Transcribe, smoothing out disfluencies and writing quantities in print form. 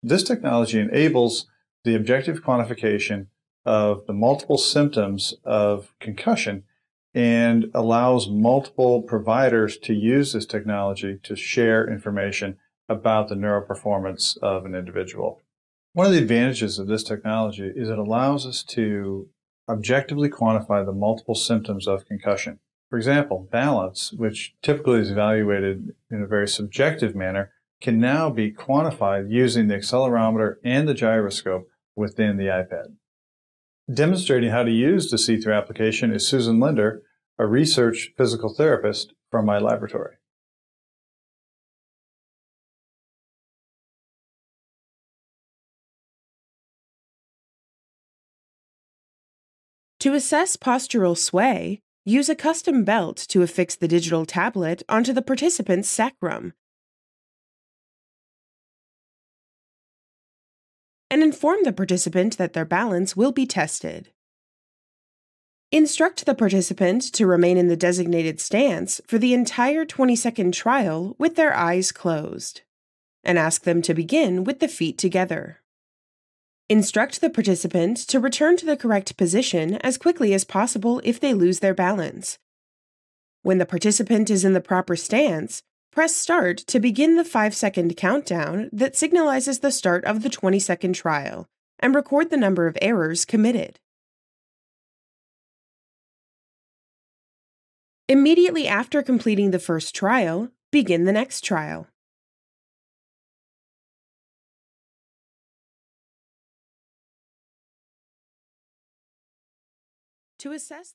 This technology enables the objective quantification of the multiple symptoms of concussion and allows multiple providers to use this technology to share information about the neuroperformance of an individual. One of the advantages of this technology is it allows us to objectively quantify the multiple symptoms of concussion. For example, balance, which typically is evaluated in a very subjective manner, can now be quantified using the accelerometer and the gyroscope within the iPad. Demonstrating how to use the see-through application is Susan Linder, a research physical therapist from my laboratory. To assess postural sway, use a custom belt to affix the digital tablet onto the participant's sacrum and inform the participant that their balance will be tested. Instruct the participant to remain in the designated stance for the entire 20-second trial with their eyes closed, and ask them to begin with the feet together. Instruct the participant to return to the correct position as quickly as possible if they lose their balance. When the participant is in the proper stance, press Start to begin the 5-second countdown that signalizes the start of the 20-second trial, and record the number of errors committed. Immediately after completing the first trial, begin the next trial. To assess